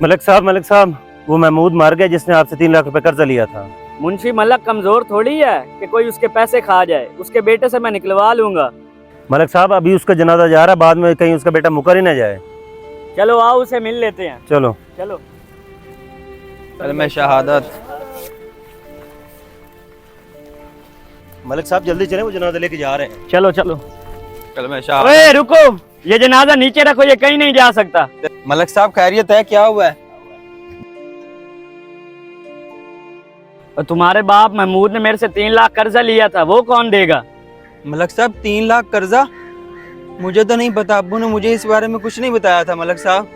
मलिक साहब, वो महमूद मार गया जिसने आपसे 3 लाख रुपए कर्जा लिया था। मुंशी मलक कमजोर थोड़ी है कि कोई उसके पैसे खा जाए। उसके बेटे से मैं निकलवा लूंगा। मलिक साहब, अभी उसका जनाजा जा रहा है, बाद में कहीं उसका बेटा मुकर ही ना जाए। चलो आओ उसे मिल लेते हैं। चलो चलो। कलमे शहादत। मलिक साहब जल्दी चलें, वो जनाजा लेके जा रहे हैं। चलो चलो। कलमे शहादत। ओए रुको, ये जनाजा नीचे रखो, ये कहीं नहीं जा सकता। मलक साहब खैरियत है, क्या हुआ है? और तुम्हारे बाप महमूद ने मेरे से 3 लाख कर्जा लिया था, वो कौन देगा? मलक साहब 3 लाख कर्जा? मुझे तो नहीं पता, अब्बू ने मुझे इस बारे में कुछ नहीं बताया था। मलक साहब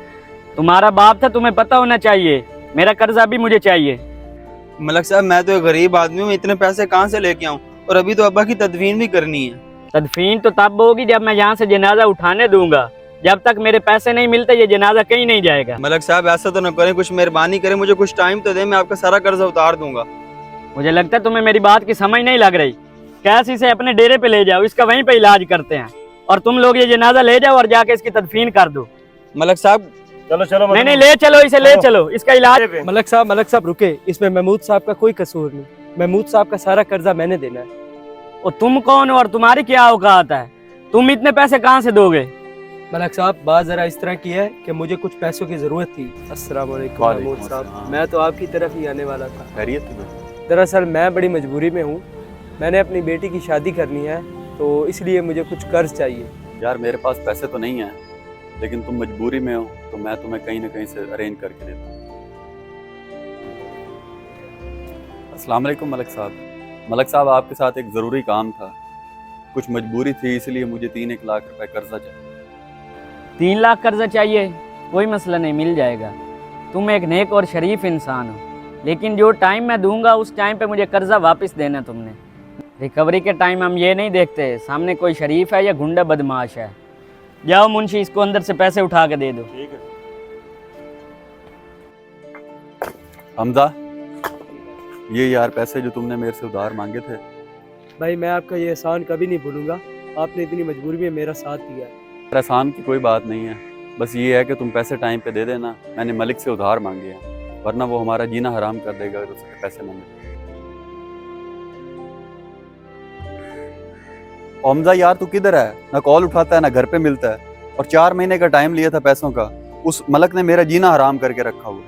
तुम्हारा बाप था, तुम्हें पता होना चाहिए। मेरा कर्जा भी मुझे चाहिए। मलक साहब मैं तो एक गरीब आदमी हूँ, इतने पैसे कहाँ से लेके आऊँ? और अभी तो अब्बा की तदफीन भी करनी है। तदफीन तो तब होगी जब मैं यहाँ से जनाजा उठाने दूंगा। जब तक मेरे पैसे नहीं मिलते ये जनाजा कहीं नहीं जाएगा। मलक साहब ऐसा तो न करें, कुछ मेहरबानी करें, मुझे कुछ टाइम तो दें, मैं आपका सारा कर्जा उतार दूंगा। मुझे लगता है तुम्हें मेरी बात की समझ नहीं लग रही। कैसे इसे अपने डेरे पे ले जाओ, इसका वहीं पे इलाज करते हैं, और तुम लोग ये जनाजा ले जाओ और जाके इसकी तदफीन कर दो। मलक साहब चलो चलो। नहीं नहीं, ले चलो इसे, ले चलो, इसका इलाज। मलक साहब रुके, इसमें महमूद साहब का कोई कसूर नहीं। महमूद साहब का सारा कर्जा मैंने देना है। और तुम कौन हो और तुम्हारी क्या औकात है? तुम इतने पैसे कहाँ से दोगे? मलक साहब बात जरा इस तरह की है कि मुझे कुछ पैसों की जरूरत थी। अस्सलाम वालेकुम महमूद साहब, मैं तो आपकी तरफ ही आने वाला था। खैरियत है? दरअसल मैं बड़ी मजबूरी में हूँ, मैंने अपनी बेटी की शादी करनी है, तो इसलिए मुझे कुछ कर्ज चाहिए। यार मेरे पास पैसे तो नहीं है, लेकिन तुम मजबूरी में हो तो मैं तुम्हें कहीं ना कहीं से अरेंज करके देता हूँ। अस्सलाम वालेकुम मलक साहब। मलक साहब आपके साथ एक ज़रूरी काम था, कुछ मजबूरी थी, इसलिए मुझे 3-1 लाख रुपए कर्जा चाहिए। 3 लाख कर्जा चाहिए? कोई मसला नहीं, मिल जाएगा। तुम एक नेक और शरीफ इंसान हो, लेकिन जो टाइम मैं दूंगा उस टाइम पे मुझे कर्जा वापस देना तुमने। रिकवरी के टाइम हम ये नहीं देखते सामने कोई शरीफ है या गुंडा बदमाश है। जाओ मुंशी, इसको अंदर से पैसे उठा के दे दो। ठीक है। हमजा, ये यार पैसे जो तुमने मेरे से उधार मांगे थे। भाई मैं आपका ये एहसान कभी नहीं भूलूंगा, आपने इतनी मजबूरी में मेरा साथ दिया है। एहसान की कोई बात नहीं है, बस ये है कि तुम पैसे टाइम पे दे देना। मैंने मलिक से उधार मांगे हैं, वरना वो हमारा जीना हराम कर देगा अगर उसके पैसे ना मिले। हमजा यार तू किधर है? ना कॉल उठाता है ना घर पे मिलता है, और 4 महीने का टाइम लिया था पैसों का, उस मलक ने मेरा जीना हराम करके रखा हुआ।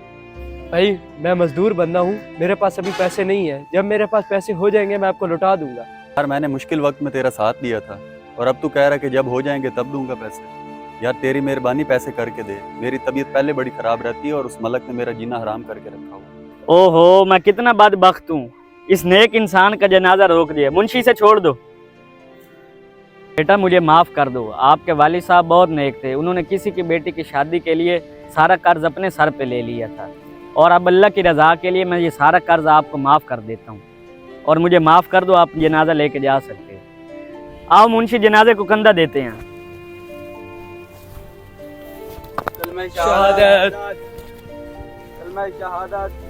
भाई मैं मजदूर बंदा हूँ, मेरे पास अभी पैसे नहीं है, जब मेरे पास पैसे हो जाएंगे मैं आपको लौटा दूंगा। यार मैंने मुश्किल वक्त में तेरा साथ दिया था, और अब तू कह रहा है कि जब हो जाएंगे तब दूंगा पैसे। यार तेरी मेहरबानी, पैसे करके दे, मेरी तबीयत पहले बड़ी खराब रहती है और उस मलक ने मेरा जीना हराम करके रखा हुआ। ओहो, मैं कितना बदबख्त हूँ, इस नेक इंसान का जनाजा रोक दिया। मुंशी से छोड़ दो। बेटा मुझे माफ कर दो, आपके वालिद साहब बहुत नेक थे, उन्होंने किसी की बेटी की शादी के लिए सारा कर्ज अपने सर पे ले लिया था, और अब अल्लाह की रजा के लिए मैं ये सारा कर्ज आपको माफ कर देता हूँ, और मुझे माफ कर दो, आप जनाजा लेके जा सकते हो। आओ मुंशी, जनाजे को कंधा देते हैं। कलमे शहादत। कलमे शहादत।